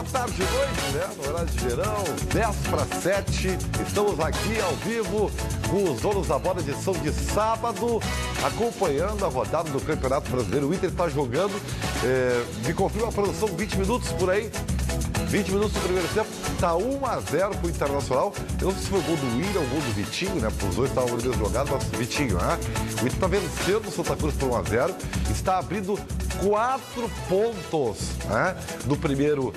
boa tarde e noite, né? No horário de verão, 10:07. Estamos aqui ao vivo com os donos da bola, edição de sábado, acompanhando a rodada do Campeonato Brasileiro. O Inter está jogando, me confirma a produção, 20 minutos por aí. 20 minutos do primeiro tempo, está 1-0 para o Internacional. Eu não sei se foi o gol do William ou o gol do Vitinho, né? Os dois estavam no mesmo jogado, mas Vitinho, né? O Inter está vencendo o Santa Cruz por 1-0. Está abrindo 4 pontos, né? Do primeiro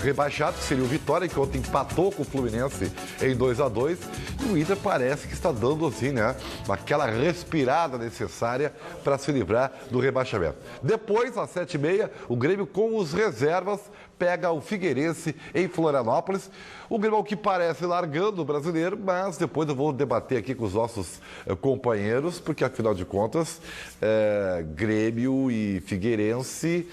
rebaixado, que seria o Vitória, que ontem empatou com o Fluminense em 2-2. E o Inter parece que está dando, assim, né? Aquela respirada necessária para se livrar do rebaixamento. Depois, às 7h30, o Grêmio com os reservas pega o Figueirense em Florianópolis. O Grêmio que parece largando o brasileiro, mas depois eu vou debater aqui com os nossos companheiros, porque afinal de contas, Grêmio e Figueirense,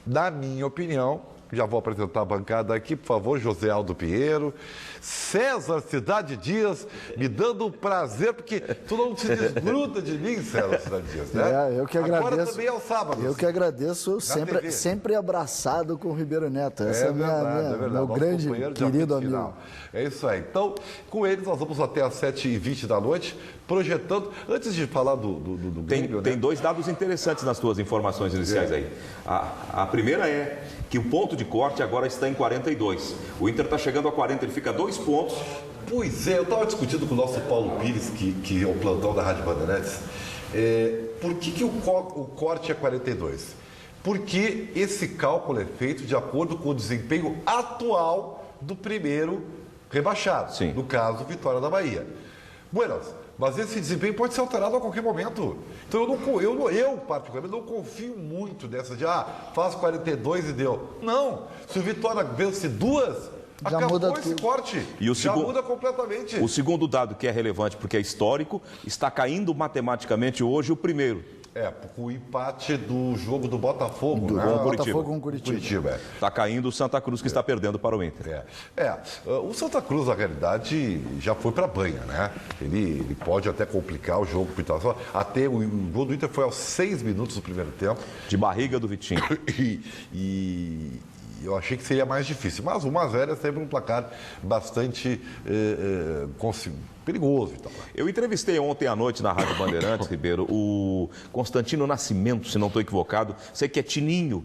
na minha opinião, já vou apresentar a bancada aqui, por favor, José Aldo Pinheiro, César Cidade Dias, me dando um prazer, porque tu não se desgruda de mim, César Cidade Dias, né? Eu que agradeço. Agora também é o sábado. Eu que agradeço, sempre abraçado com o Ribeiro Neto. Essa é verdade. Meu grande, querido amigo. É isso aí. Então, com eles, nós vamos até às 7h20 da noite, projetando. Antes de falar do Grêmio, tem dois dados interessantes nas tuas informações iniciais aí. A primeira é que o ponto de corte agora está em 42. O Inter está chegando a 40, ele fica 2 pontos. Pois é, eu estava discutindo com o nosso Paulo Pires, que é o plantão da Rádio Bandeirantes, por que o corte é 42? Porque esse cálculo é feito de acordo com o desempenho atual do primeiro rebaixado. Sim. No caso, Vitória da Bahia. Buenas, mas esse desempenho pode ser alterado a qualquer momento. Então eu particularmente, não confio muito nessa de, faz 42 e deu. Não, se o Vitória vence 2, já acabou muda esse tudo. corte. Já muda completamente. O segundo dado que é relevante, porque é histórico, está caindo matematicamente hoje o primeiro. Com o empate do jogo do Botafogo, né? Botafogo com Curitiba. Está caindo o Santa Cruz, que está perdendo para o Inter. O Santa Cruz, na realidade, já foi para a banha, né? Ele pode até complicar o jogo. Até o gol do Inter foi aos 6 minutos do primeiro tempo. De barriga do Vitinho. E eu achei que seria mais difícil. Mas 1-0 é sempre um placar bastante perigoso e tal. Eu entrevistei ontem à noite na Rádio Bandeirantes, Ribeiro, o Constantino Nascimento, se não estou equivocado. Sei que é Tininho,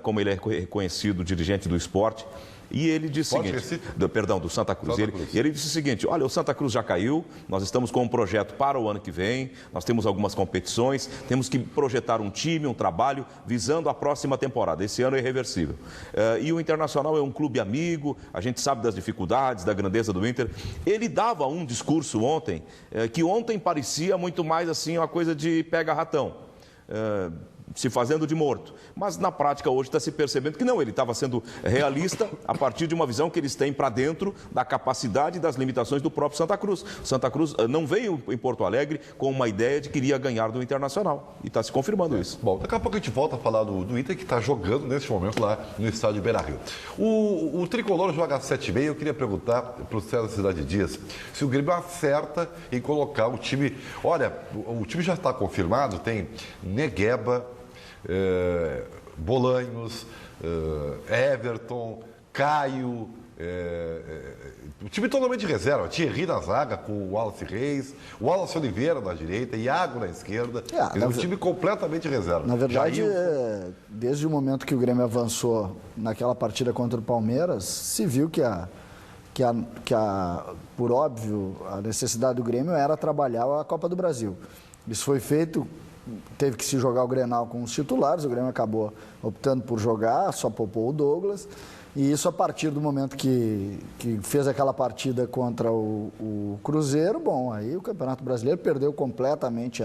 como ele é reconhecido, dirigente do esporte. E ele disse o seguinte, do Santa Cruz. Ele disse o seguinte: olha, o Santa Cruz já caiu, nós estamos com um projeto para o ano que vem, nós temos algumas competições, temos que projetar um time, um trabalho, visando a próxima temporada. Esse ano é irreversível. E o Internacional é um clube amigo, a gente sabe das dificuldades, da grandeza do Inter. Ele dava um discurso ontem, que ontem parecia muito mais assim uma coisa de pega-ratão. Se fazendo de morto. Mas na prática hoje está se percebendo que não, ele estava sendo realista a partir de uma visão que eles têm para dentro da capacidade e das limitações do próprio Santa Cruz. Santa Cruz não veio em Porto Alegre com uma ideia de que iria ganhar do Internacional. E está se confirmando isso. Bom, daqui a pouco a gente volta a falar do Inter, que está jogando nesse momento lá no estádio Beira-Rio. O Tricolor joga às 7h30. Eu queria perguntar para o César Cidade Dias se o Grêmio acerta em colocar o time. Olha, o time já está confirmado, tem Negueba, Bolanhos, Everton, Caio, o time totalmente de reserva. Thierry na zaga com o Wallace Reis, o Wallace Oliveira na direita, Iago na esquerda. Um time completamente de reserva. Na verdade, desde o momento que o Grêmio avançou naquela partida contra o Palmeiras, se viu que por óbvio, a necessidade do Grêmio era trabalhar a Copa do Brasil. Isso foi feito. Teve que se jogar o Grenal com os titulares, o Grêmio acabou optando por jogar, só poupou o Douglas. E isso a partir do momento que fez aquela partida contra o Cruzeiro, bom, aí o Campeonato Brasileiro perdeu completamente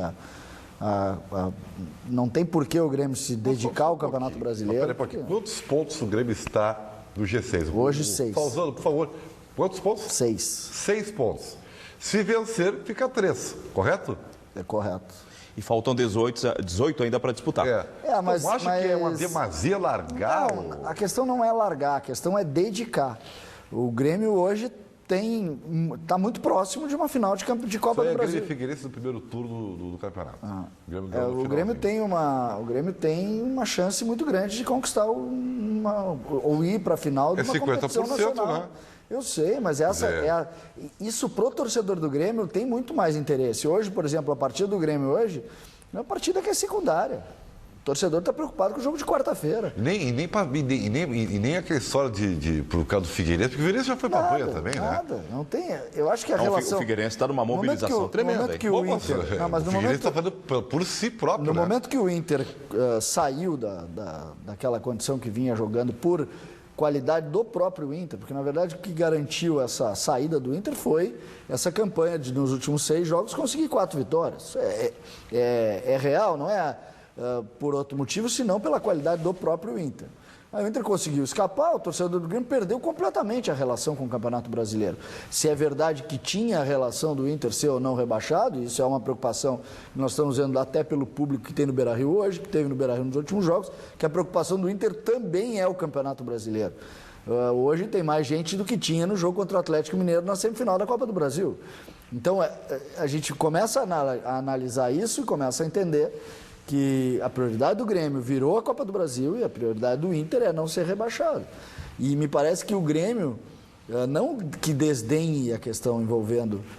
não tem por que o Grêmio se dedicar ao Campeonato Brasileiro. Quantos pontos o Grêmio está no G6? Hoje, 6. Pausando, por favor. Quantos pontos? 6. 6 pontos. Se vencer, fica 3, correto? É correto. E faltam 18 ainda para disputar. Mas eu acho que é uma demasia largar? Não, a questão não é largar, a questão é dedicar. O Grêmio hoje está muito próximo de uma final de Copa do Brasil. Grêmio e Figueirense no primeiro turno do campeonato. O Grêmio tem uma chance muito grande de conquistar ou ir para a final de uma competição nacional. Né? Eu sei, mas isso pro torcedor do Grêmio tem muito mais interesse. Hoje, por exemplo, a partida do Grêmio hoje é uma partida que é secundária. O torcedor está preocupado com o jogo de quarta-feira. Nem aquela história por causa do Figueirense, porque o Figueirense já foi para a banha também, nada, né? Não tem. Eu acho que a relação. O Figueirense está numa mobilização tremenda. No momento que o Inter. O Figueirense está fazendo por si próprio. No momento que o Inter saiu daquela condição que vinha jogando por qualidade do próprio Inter, porque na verdade o que garantiu essa saída do Inter foi essa campanha de nos últimos 6 jogos conseguir 4 vitórias. É real, não é por outro motivo, senão pela qualidade do próprio Inter. Aí o Inter conseguiu escapar, o torcedor do Grêmio perdeu completamente a relação com o Campeonato Brasileiro. Se é verdade que tinha a relação do Inter ser ou não rebaixado, isso é uma preocupação que nós estamos vendo até pelo público que tem no Beira-Rio hoje, que teve no Beira-Rio nos últimos jogos, que a preocupação do Inter também é o Campeonato Brasileiro. Hoje tem mais gente do que tinha no jogo contra o Atlético Mineiro na semifinal da Copa do Brasil. Então a gente começa a analisar isso e começa a entender que a prioridade do Grêmio virou a Copa do Brasil e a prioridade do Inter é não ser rebaixado. E me parece que o Grêmio, não que desdenhe a questão envolvendo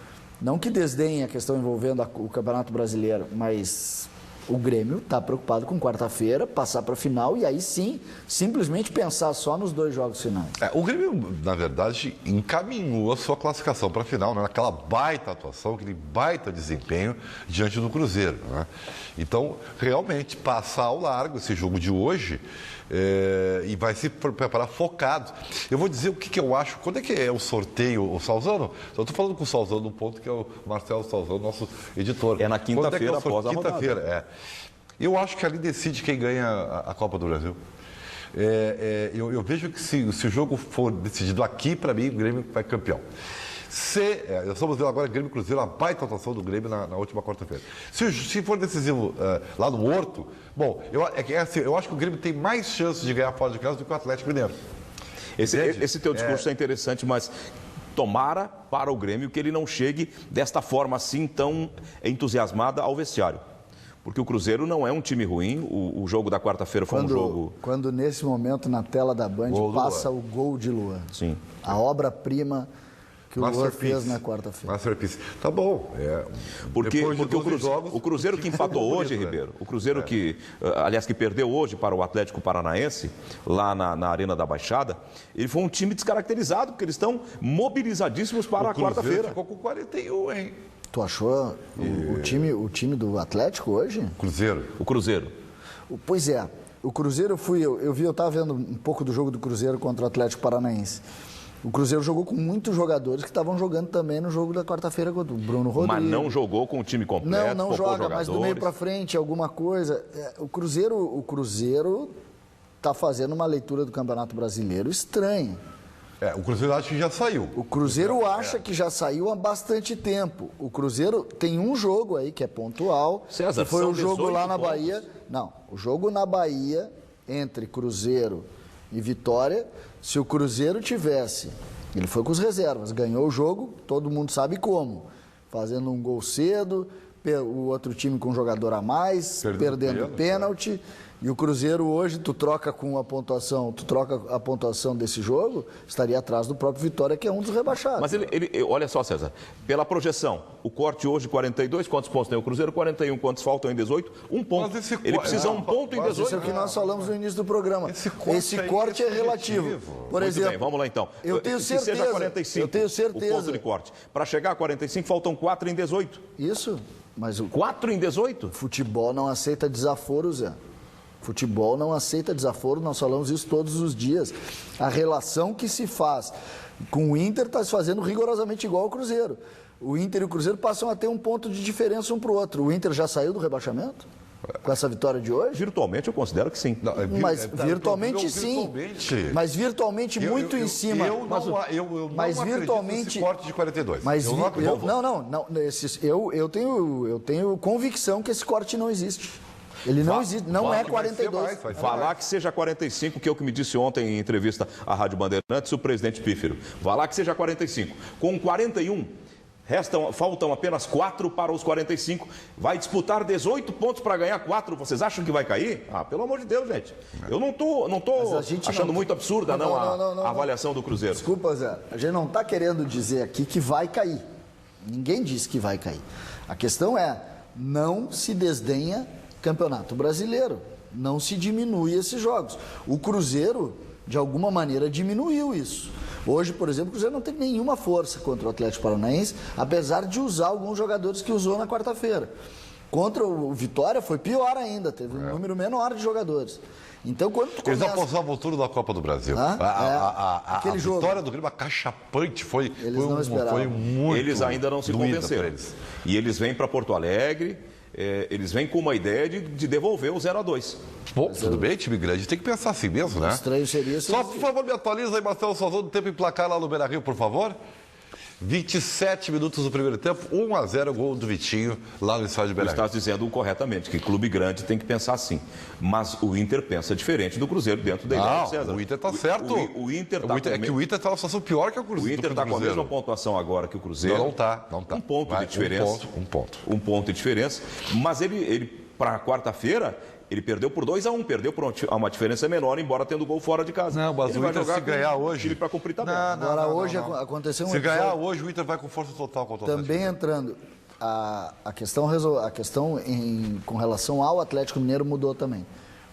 o Campeonato Brasileiro, mas o Grêmio está preocupado com quarta-feira, passar para a final e aí sim, simplesmente pensar só nos 2 jogos finais. O Grêmio, na verdade, encaminhou a sua classificação para a final, né? Aquela baita atuação, aquele baita desempenho diante do Cruzeiro. Né? Então, realmente, passar ao largo esse jogo de hoje e vai se preparar focado. Eu vou dizer o que eu acho. Quando é que é o sorteio, o Salzano? Eu estou falando com o Salzano no ponto que é o Marcelo Salzano, nosso editor. É na quinta-feira, após a rodada. Quinta-feira, Eu acho que ali decide quem ganha a Copa do Brasil. Eu vejo que se o jogo for decidido aqui, para mim, o Grêmio vai campeão. Nós estamos vendo agora o Grêmio Cruzeiro, a baita atuação do Grêmio na última quarta-feira. Se for decisivo lá no Horto, bom, eu acho que o Grêmio tem mais chances de ganhar fora de casa do que o Atlético Mineiro. Esse teu discurso é interessante, mas tomara para o Grêmio que ele não chegue desta forma assim tão entusiasmada ao vestiário. Porque o Cruzeiro não é um time ruim, o jogo da quarta-feira foi um jogo... Quando nesse momento na tela da Band passa o gol de Luan. Sim. A obra-prima que o Luan fez na quarta-feira. Masterpiece. Tá bom. Porque o Cruzeiro que empatou hoje, Ribeiro, o Cruzeiro que perdeu hoje para o Atlético Paranaense, lá na Arena da Baixada, ele foi um time descaracterizado, porque eles estão mobilizadíssimos para a quarta-feira. Ficou com 41, hein? Tu achou o time do Atlético hoje? O Cruzeiro. Pois é. O Cruzeiro eu estava vendo um pouco do jogo do Cruzeiro contra o Atlético Paranaense. O Cruzeiro jogou com muitos jogadores que estavam jogando também no jogo da quarta-feira contra o Bruno Rodrigues. Mas não jogou com o time completo? Não joga, mas do meio para frente, alguma coisa. O Cruzeiro está fazendo uma leitura do Campeonato Brasileiro estranha. O Cruzeiro acha que já saiu. O Cruzeiro acha que já saiu há bastante tempo. O Cruzeiro tem um jogo aí que é pontual. César, que foi o jogo lá na pontos. Bahia. Não, o jogo na Bahia entre Cruzeiro e Vitória. Se o Cruzeiro tivesse, ele foi com os reservas, ganhou o jogo, todo mundo sabe como. Fazendo um gol cedo, o outro time com um jogador a mais, perdendo pênalti. E o Cruzeiro hoje, tu troca a pontuação desse jogo, estaria atrás do próprio Vitória, que é um dos rebaixados. Mas olha só, César, pela projeção, o corte hoje 42, quantos pontos tem o Cruzeiro? 41, quantos faltam em 18? Um ponto. Ele precisa um ponto em 18. Isso é o que nós falamos no início do programa. Esse corte é relativo. Por exemplo, bem, vamos lá então. Eu tenho certeza. Que seja 45, eu tenho certeza. O ponto de corte. Para chegar a 45, faltam 4 em 18. Isso. Mas 4 em 18? Futebol não aceita desaforo, Zé. Futebol não aceita desaforo, nós falamos isso todos os dias. A relação que se faz com o Inter está se fazendo rigorosamente igual ao Cruzeiro. O Inter e o Cruzeiro passam a ter um ponto de diferença um para o outro. O Inter já saiu do rebaixamento? Com essa vitória de hoje? Virtualmente eu considero que sim. Mas virtualmente sim. Mas virtualmente muito em cima. Eu não acredito nesse corte de 42. Eu tenho convicção que esse corte não existe. Ele não existe, não é 42. Falar que seja 45, que é o que me disse ontem em entrevista à Rádio Bandeirantes o presidente Pífero. Falar que seja 45. Com 41, faltam apenas 4 para os 45. Vai disputar 18 pontos para ganhar 4. Vocês acham que vai cair? Ah, pelo amor de Deus, gente. Eu não tô achando muito absurda a avaliação do Cruzeiro. Desculpa, Zé. A gente não está querendo dizer aqui que vai cair. Ninguém disse que vai cair. A questão é, não se desdenha Campeonato Brasileiro. Não se diminui esses jogos. O Cruzeiro, de alguma maneira, diminuiu isso. Hoje, por exemplo, o Cruzeiro não teve nenhuma força contra o Atlético Paranaense, apesar de usar alguns jogadores que usou na quarta-feira. Contra o Vitória foi pior ainda, teve um número menor de jogadores. Então, quando tu começa... Eles apostavam tudo na Copa do Brasil. A vitória do Grêmio, acachapante, foi muito... Eles ainda não se convenceram. E eles vêm para Porto Alegre, eles vêm com uma ideia de devolver o 0-2. Bom, tudo bem, time grande tem que pensar assim mesmo, né? Estranho seria... Só, por favor, me atualiza aí, Marcelo Salzão, do tempo em placar lá no Beira-Rio, por favor. 27 minutos do primeiro tempo, 1-0 gol do Vitinho lá no estádio Beira-Rio. Você está dizendo corretamente que clube grande tem que pensar assim. Mas o Inter pensa diferente do Cruzeiro dentro da ilha do César. O Inter está certo. O Inter tá é que o Inter está numa situação pior que o Cruzeiro. O Inter está com a mesma pontuação agora que o Cruzeiro. Não está. Um ponto de diferença. Um ponto de diferença. Mas ele para quarta-feira... Ele perdeu por 2-1, perdeu por uma diferença menor, embora tendo gol fora de casa. Não, mas ele o Inter, se ganhar hoje... para cumprir tabela. Agora, hoje aconteceu um Se ganhar hoje, o Inter vai com força total contra o Atlético. Também entrando, a questão com relação ao Atlético Mineiro mudou também.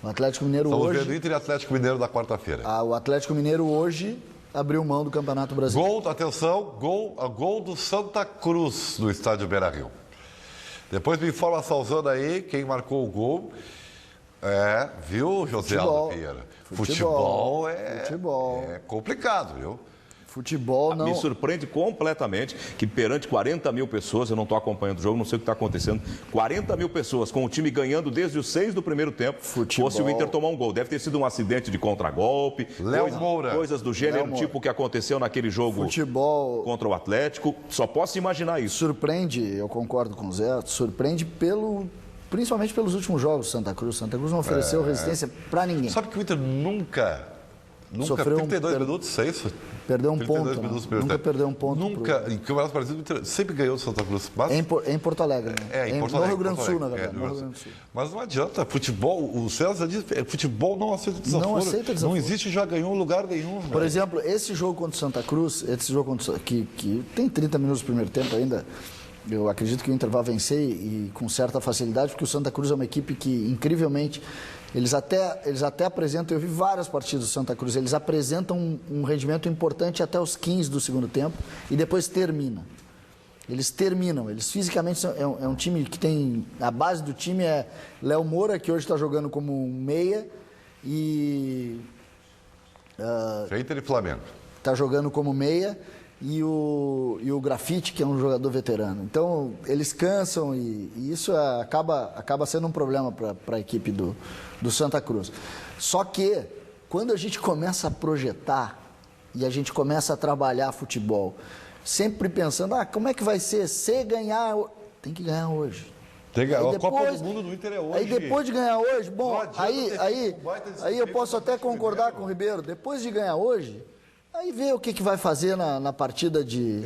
O Atlético Mineiro Estamos hoje... vendo Inter e Atlético Mineiro da quarta-feira. O Atlético Mineiro hoje abriu mão do Campeonato Brasileiro. Gol do Santa Cruz no estádio Beira-Rio. Depois me informa, Salzano aí, quem marcou o gol... viu, José Aldo Vieira? Futebol é complicado, viu? Futebol não... Me surpreende completamente que perante 40 mil pessoas, eu não estou acompanhando o jogo, não sei o que está acontecendo, 40 mil pessoas com o time ganhando desde os 6 do primeiro tempo, fosse o Inter tomar um gol. Deve ter sido um acidente de contragolpe, coisas do gênero, tipo o que aconteceu naquele jogo contra o Atlético. Só posso imaginar isso. Surpreende, eu concordo com o Zé, surpreende principalmente pelos últimos jogos do Santa Cruz. Santa Cruz não ofereceu resistência para ninguém. Sabe que o Inter nunca sofreu 32 minutos, é isso? Perdeu um ponto. Nunca perdeu um ponto. Nunca, em Campeonato Brasileiro, o Inter sempre ganhou do Santa Cruz. Mas... Em Porto Alegre, né? Em Porto Alegre. No Rio Grande do Sul, na verdade. Mas não adianta, futebol, o César diz, futebol não aceita desaforo. Não aceita desaforo. Não existe, já ganhou lugar nenhum. Por exemplo, esse jogo contra o Santa Cruz, que tem 30 minutos do primeiro tempo ainda, eu acredito que o Inter vai vencer e com certa facilidade, porque o Santa Cruz é uma equipe que, incrivelmente, eles até apresentam, eu vi várias partidas do Santa Cruz, eles apresentam um rendimento importante até os 15 do segundo tempo e depois termina. Eles terminam, eles fisicamente é um time que tem, a base do time é Léo Moura, que hoje está jogando como um meia, e... Inter e Flamengo. Está jogando como meia, e o Grafite, que é um jogador veterano. Então, eles cansam e isso acaba sendo um problema para a equipe do Santa Cruz. Só que, quando a gente começa a projetar e a gente começa a trabalhar futebol, sempre pensando, como é que vai ser? Se ganhar, tem que ganhar hoje. A Copa do Mundo do Inter é hoje. Aí depois de ganhar hoje, bom, aí eu posso até concordar com o Ribeiro, depois de ganhar hoje... Aí vê o que vai fazer na partida de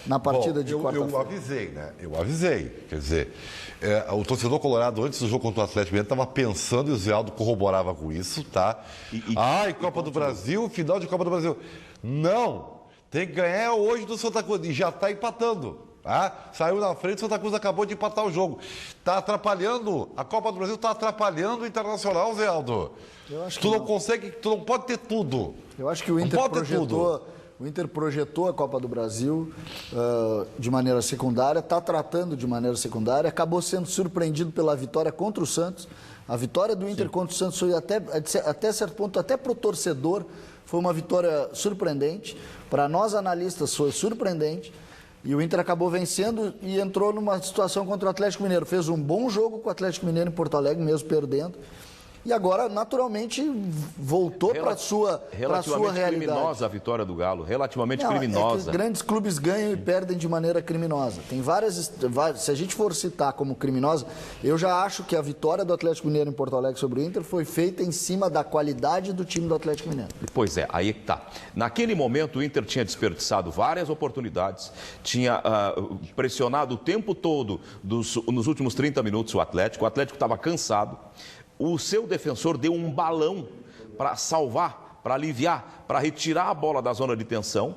quarta-feira. Eu avisei, né? Eu avisei. Quer dizer, o torcedor colorado, antes do jogo contra o Atlético Mineiro, estava pensando, e o Zé Aldo corroborava com isso, tá? Copa do Brasil, final de Copa do Brasil. Não! Tem que ganhar hoje do Santa Cruz. E já está empatando. Saiu na frente, o Santa Cruz acabou de empatar o jogo. Está atrapalhando, a Copa do Brasil está atrapalhando o Internacional, Zé Aldo. Eu acho que tu não pode ter tudo. Eu acho que o Inter projetou a Copa do Brasil de maneira secundária, está tratando de maneira secundária, acabou sendo surpreendido pela vitória contra o Santos. A vitória do Inter contra o Santos foi até certo ponto, até para o torcedor, foi uma vitória surpreendente. Para nós analistas foi surpreendente. E o Inter acabou vencendo e entrou numa situação contra o Atlético Mineiro. Fez um bom jogo com o Atlético Mineiro em Porto Alegre, mesmo perdendo. E agora, naturalmente, voltou para a sua realidade. Relativamente criminosa a vitória do Galo, relativamente criminosa. É que grandes clubes ganham e perdem de maneira criminosa. Tem várias, se a gente for citar como criminosa, eu já acho que a vitória do Atlético Mineiro em Porto Alegre sobre o Inter foi feita em cima da qualidade do time do Atlético Mineiro. Pois é, aí que tá. Naquele momento, o Inter tinha desperdiçado várias oportunidades, tinha pressionado o tempo todo nos últimos 30 minutos o Atlético estava cansado. O seu defensor deu um balão para salvar, para aliviar, para retirar a bola da zona de tensão,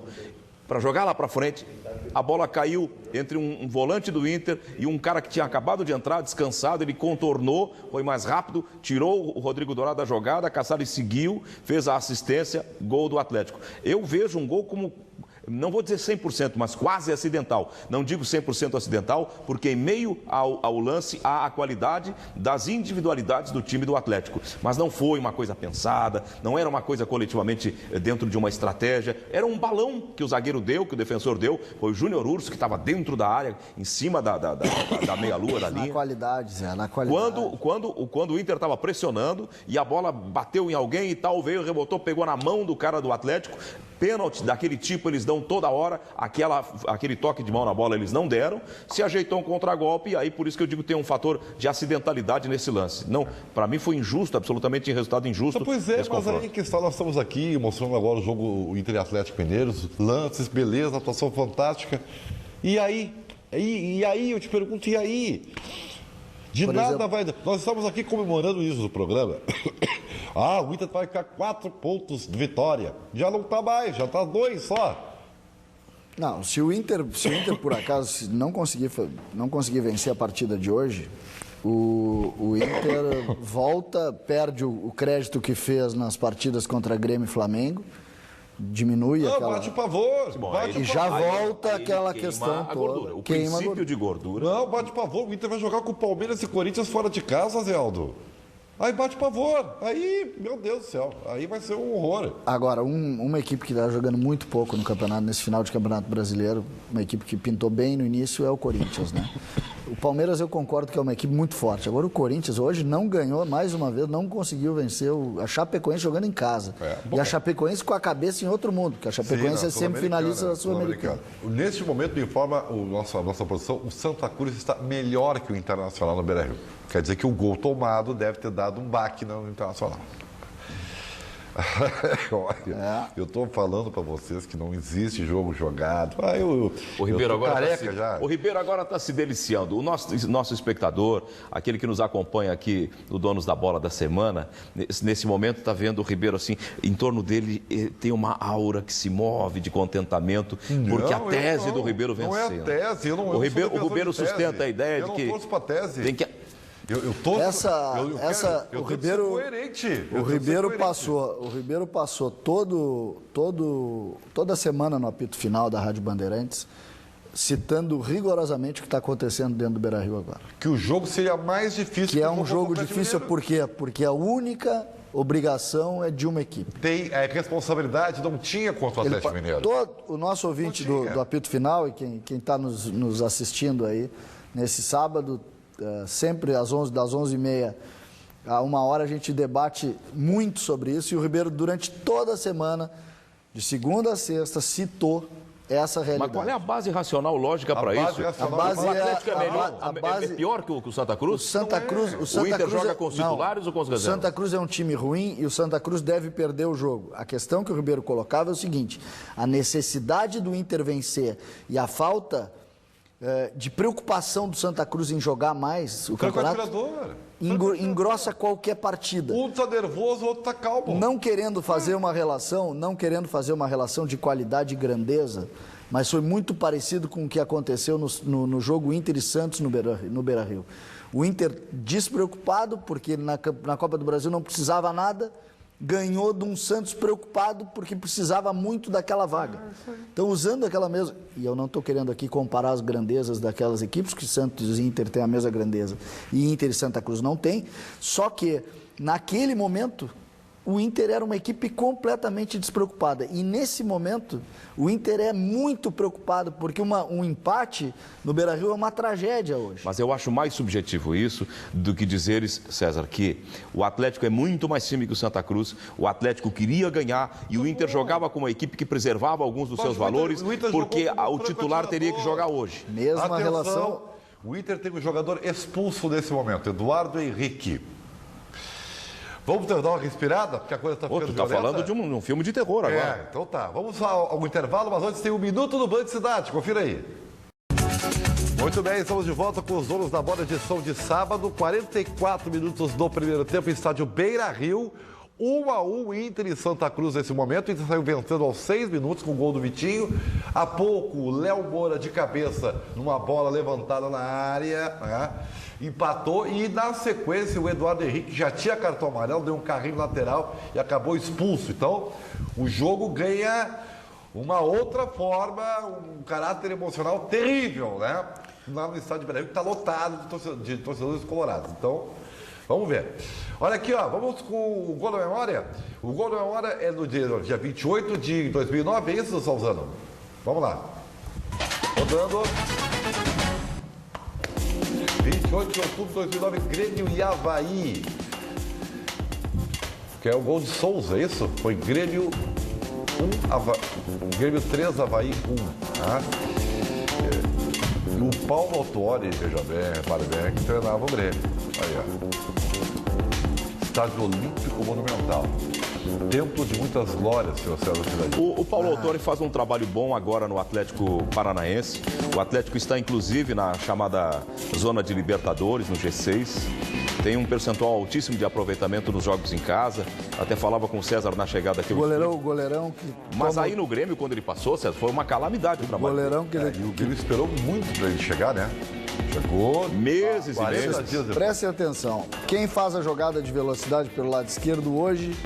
para jogar lá para frente. A bola caiu entre um volante do Inter e um cara que tinha acabado de entrar, descansado. Ele contornou, foi mais rápido, tirou o Rodrigo Dourado da jogada, a Cassari seguiu, fez a assistência, gol do Atlético. Eu vejo um gol como... Não vou dizer 100%, mas quase acidental. Não digo 100% acidental, porque em meio ao lance há a qualidade das individualidades do time do Atlético. Mas não foi uma coisa pensada, não era uma coisa coletivamente dentro de uma estratégia. Era um balão que o zagueiro deu, que o defensor deu. Foi o Júnior Urso, que estava dentro da área, em cima da meia-lua da linha. Na qualidade, Zé, na qualidade. Quando o Inter estava pressionando e a bola bateu em alguém e tal, veio, rebotou, pegou na mão do cara do Atlético. Pênalti daquele tipo eles dão toda hora, aquele toque de mão na bola eles não deram, se ajeitou um contragolpe e aí por isso que eu digo que tem um fator de acidentalidade nesse lance. Não, para mim foi injusto, absolutamente resultado injusto. Pois é, mas aí que está, nós estamos aqui mostrando agora o jogo Inter e Atlético Mineiro, lances, beleza, atuação fantástica. E aí? E aí, eu te pergunto, e aí? De nada vai... Nós estamos aqui comemorando isso no programa. O Inter vai ficar 4 pontos de vitória. Já não está mais, já está 2 só. Não, se o Inter por acaso não conseguir vencer a partida de hoje, o Inter volta, perde o crédito que fez nas partidas contra Grêmio e Flamengo, diminui aquela... Bate o pavor. E já volta aquela questão toda. O princípio de gordura. Não, bate pavor. O Inter vai jogar com o Palmeiras e Corinthians fora de casa, Zé Aldo. Aí bate pavor. Aí, meu Deus do céu, aí vai ser um horror. Agora, uma equipe que está jogando muito pouco no campeonato, nesse final de campeonato brasileiro, uma equipe que pintou bem no início é o Corinthians, né? O Palmeiras eu concordo que é uma equipe muito forte. Agora o Corinthians hoje não ganhou, mais uma vez, não conseguiu vencer a Chapecoense jogando em casa. E a Chapecoense com a cabeça em outro mundo, porque a Chapecoense é sempre finalista da Sul-Americana. Neste momento, me informa a nossa produção, o Santa Cruz está melhor que o Internacional no Beira-Rio. Quer dizer que o gol tomado deve ter dado um baque no Internacional. Olha, eu estou falando para vocês que não existe jogo jogado. O Ribeiro agora está se deliciando. O nosso espectador, aquele que nos acompanha aqui, o Donos da Bola da Semana, nesse momento está vendo o Ribeiro assim, em torno dele tem uma aura que se move de contentamento, porque a tese do Ribeiro venceu. Não é a tese, o Ribeiro sustenta a ideia de que... Eu não torço para a tese. Tem que... O Ribeiro passou toda semana no apito final da Rádio Bandeirantes, citando rigorosamente o que está acontecendo dentro do Beira-Rio agora. Que o jogo seria mais difícil. Que é um jogo difícil por quê? Porque a única obrigação é de uma equipe. Tem responsabilidade, não tinha contra o Atlético Mineiro. O nosso ouvinte do apito final e quem está nos assistindo aí nesse sábado, sempre das 11h30 a 1h a gente debate muito sobre isso e o Ribeiro durante toda a semana, de segunda a sexta, citou essa realidade. Mas qual é a base racional lógica para isso? O Atlético é melhor, é pior que o Santa Cruz? O Inter joga com os titulares ou com os reservas? O Santa Cruz é um time ruim e o Santa Cruz deve perder o jogo. A questão que o Ribeiro colocava é o seguinte: a necessidade do Inter vencer e a falta de preocupação do Santa Cruz em jogar mais o campeonato engrossa qualquer partida. Um está nervoso, o outro está calmo. Não querendo fazer uma relação de qualidade e grandeza, mas foi muito parecido com o que aconteceu no jogo Inter e Santos no Beira-Rio. O Inter despreocupado, porque na Copa do Brasil não precisava nada, ganhou de um Santos preocupado porque precisava muito daquela vaga. Então, usando aquela mesma... E eu não estou querendo aqui comparar as grandezas daquelas equipes, que Santos e Inter têm a mesma grandeza, e Inter e Santa Cruz não têm, só que, naquele momento, o Inter era uma equipe completamente despreocupada. E nesse momento, o Inter é muito preocupado, porque um empate no Beira-Rio é uma tragédia hoje. Mas eu acho mais subjetivo isso do que dizeres, César, que o Atlético é muito mais time que o Santa Cruz, o Atlético queria ganhar e o Inter jogava com uma equipe que preservava alguns dos seus valores, porque o titular teria que jogar hoje. Mesma relação. O Inter tem um jogador expulso nesse momento, Eduardo Henrique. Vamos dar uma respirada, porque a coisa está ficando violenta. Tu tá falando de um filme de terror agora. Então tá. Vamos ao intervalo, mas antes tem um minuto no Band Cidade. Confira aí. Muito bem, estamos de volta com os donos da bola, edição de sábado. 44 minutos do primeiro tempo, estádio Beira-Rio. 1-1 Inter e Santa Cruz nesse momento. O Inter saiu vencendo aos 6 minutos com o gol do Vitinho. Há pouco, o Léo Moura de cabeça numa bola levantada na área, né? Empatou e na sequência o Eduardo Henrique já tinha cartão amarelo, deu um carrinho lateral e acabou expulso. Então, o jogo ganha uma outra forma, um caráter emocional terrível, né? Lá no estádio de Beira-Rio, que está lotado de torcedores colorados. Então, vamos ver. Olha aqui, ó, vamos com o Gol da Memória. O Gol da Memória é no dia 28 de 2009, é isso, Salzano? Vamos lá. Rodando. 28 de outubro de 2009, Grêmio e Avaí. Que é o gol de Souza, é isso? Foi Grêmio 1, Grêmio 3, Avaí 1. Tá? E o Paulo Autori, veja bem, repare bem, que treinava o Grêmio. Aí, ó. Estádio Olímpico Monumental. Templo de muitas glórias, senhor César Cidadinho. O Paulo Autori faz um trabalho bom agora no Atlético Paranaense. O Atlético está, inclusive, na chamada zona de Libertadores, no G6. Tem um percentual altíssimo de aproveitamento nos jogos em casa. Até falava com o César na chegada aqui. O goleirão que... Mas aí no Grêmio, quando ele passou, César, foi uma calamidade o trabalho. E o Grêmio esperou muito para ele chegar, né? Chegou meses e meses. Prestem atenção. Quem faz a jogada de velocidade pelo lado esquerdo hoje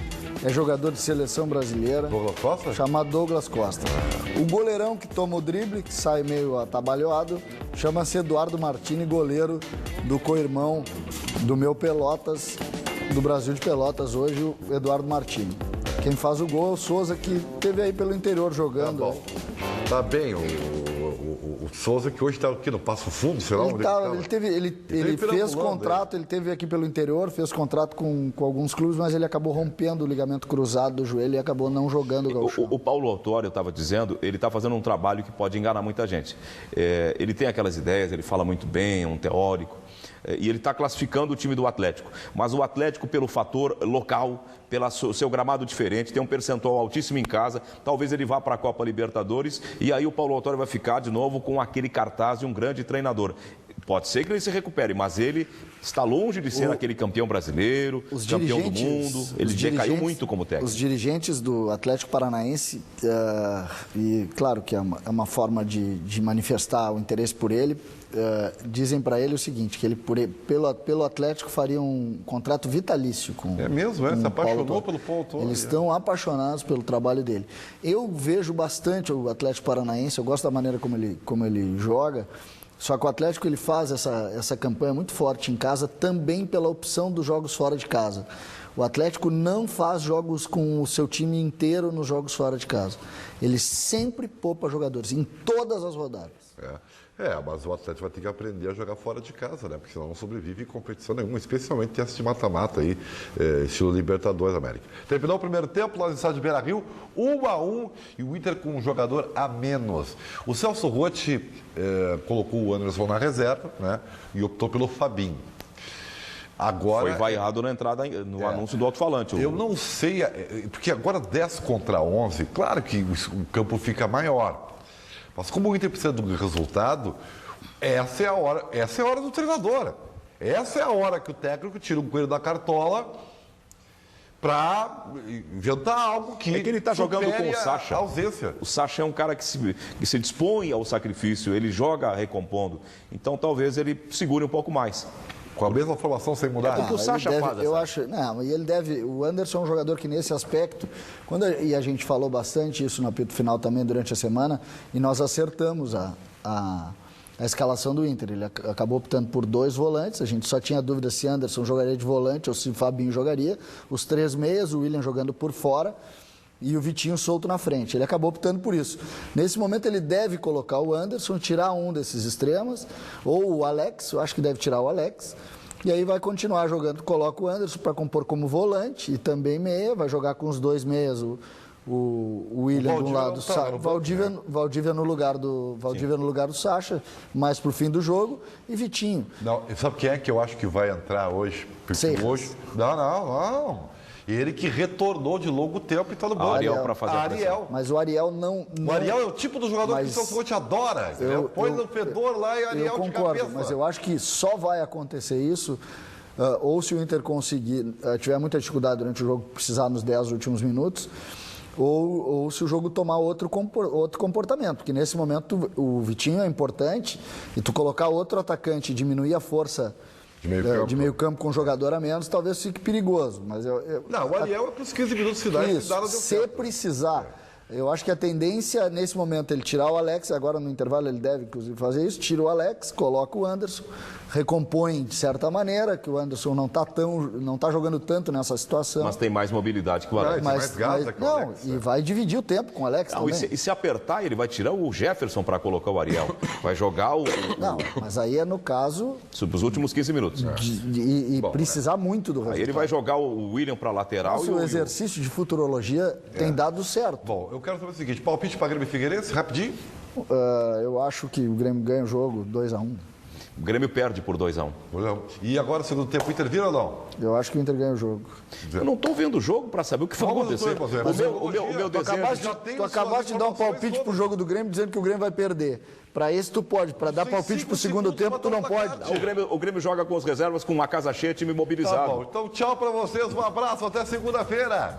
é jogador de seleção brasileira. Douglas Costa? Chamado Douglas Costa. O goleirão que toma o drible, que sai meio atabalhoado, chama-se Eduardo Martini, goleiro do co-irmão do meu Pelotas, do Brasil de Pelotas, hoje, o Eduardo Martini. Quem faz o gol é o Souza, que esteve aí pelo interior jogando. Tá bom. Tá bem, o Souza, que hoje está aqui no Passo Fundo, sei lá onde ele fez contrato, ele teve aqui pelo interior, fez contrato com alguns clubes, mas ele acabou rompendo o ligamento cruzado do joelho e acabou não jogando o gauchão. O Paulo Autori, eu estava dizendo, ele está fazendo um trabalho que pode enganar muita gente. Ele tem aquelas ideias, ele fala muito bem, é um teórico. E ele está classificando o time do Atlético. Mas o Atlético, pelo fator local, pelo seu gramado diferente, tem um percentual altíssimo em casa. Talvez ele vá para a Copa Libertadores e aí o Paulo Autori vai ficar de novo com aquele cartaz de um grande treinador. Pode ser que ele se recupere, mas ele está longe de ser aquele campeão brasileiro, campeão do mundo. Ele decaiu muito como técnico. Os dirigentes do Atlético Paranaense, e claro que é uma forma de manifestar o interesse por ele, dizem para ele o seguinte, que ele pelo Atlético faria um contrato vitalício com É mesmo, se apaixonou pelo Paulo Autori. Eles estão apaixonados pelo trabalho dele. Eu vejo bastante o Atlético Paranaense, eu gosto da maneira como ele joga. Só que o Atlético ele faz essa campanha muito forte em casa também pela opção dos jogos fora de casa. O Atlético não faz jogos com o seu time inteiro nos jogos fora de casa. Ele sempre poupa jogadores, em todas as rodadas. Mas o Atlético vai ter que aprender a jogar fora de casa, né? Porque senão não sobrevive em competição nenhuma, especialmente essa de mata-mata aí, estilo Libertadores América. Terminou o primeiro tempo, lá no estádio de Beira-Rio, 1-1 e o Inter com um jogador a menos. O Celso Rotti colocou o Anderson na reserva, né? E optou pelo Fabinho. Agora, foi vaiado na entrada, no anúncio do alto-falante. Eu não sei, porque agora 10 contra 11, claro que o campo fica maior. Mas como o Inter precisa do resultado, essa é a hora do treinador. Essa é a hora que o técnico tira um coelho da cartola para inventar algo que ele está jogando com o Sacha. Ausência. O Sacha é um cara que se dispõe ao sacrifício, ele joga recompondo. Então talvez ele segure um pouco mais. Com a mesma formação sem mudar. Porque o Sacha faz. Eu acho, não, e ele deve. O Anderson é um jogador que nesse aspecto, e a gente falou bastante isso no apito final também durante a semana, e nós acertamos a a escalação do Inter. Ele acabou optando por 2 volantes, a gente só tinha dúvida se Anderson jogaria de volante ou se Fabinho jogaria. Os 3 meias, o William jogando por fora e o Vitinho solto na frente. Ele acabou optando por isso. Nesse momento ele deve colocar o Anderson, tirar um desses extremos, ou o Alex, eu acho que deve tirar o Alex, e aí vai continuar jogando, coloca o Anderson para compor como volante e também meia, vai jogar com os 2 meias, o William de um lado, Valdívia no lugar do Sacha, mais pro fim do jogo, e Vitinho. Não, sabe quem é que eu acho que vai entrar hoje? Hoje? Não. Ele que retornou de longo tempo e está no banco. Ariel para fazer a pressão. Mas o Ariel não... O Ariel é o tipo do jogador que o Celso te adora. Põe no fedor lá e Ariel eu concordo, de cabeça. Mas eu acho que só vai acontecer isso ou se o Inter conseguir, tiver muita dificuldade durante o jogo, precisar nos 10 últimos minutos, ou se o jogo tomar outro comportamento. Porque nesse momento o Vitinho é importante e tu colocar outro atacante e diminuir a força de meio campo com um jogador a menos, talvez fique perigoso. Mas não, o Ariel é para os 15 minutos finais. Se precisar, eu acho que a tendência nesse momento é ele tirar o Alex, agora no intervalo ele deve inclusive fazer isso, tira o Alex, coloca o Anderson, recompõe de certa maneira, que o Anderson não está jogando tanto nessa situação. Mas tem mais mobilidade que o Alex. E vai dividir o tempo com o Alex também. E se apertar, ele vai tirar o Jefferson para colocar o Ariel. Vai jogar Não, mas aí é no caso... Os últimos 15 minutos. Precisar muito do resultado. Aí ele vai jogar o William para lateral. Mas o exercício de futurologia tem dado certo. Bom, eu quero saber o seguinte, palpite para Grêmio e Figueirense, rapidinho. Eu acho que o Grêmio ganha o jogo 2-1. O Grêmio perde por 2-1. E agora, segundo tempo, o Inter vira ou não? Eu acho que o Inter ganha o jogo. Eu não estou vendo o jogo para saber o que vai acontecer. O meu desejo... Tu acabaste de dar um palpite pro jogo do Grêmio dizendo que o Grêmio vai perder. Para esse tu pode, para dar palpite pro segundo tempo tu não pode. O Grêmio joga com as reservas, com uma casa cheia, time mobilizado. Tá bom, então tchau para vocês, um abraço, até segunda-feira.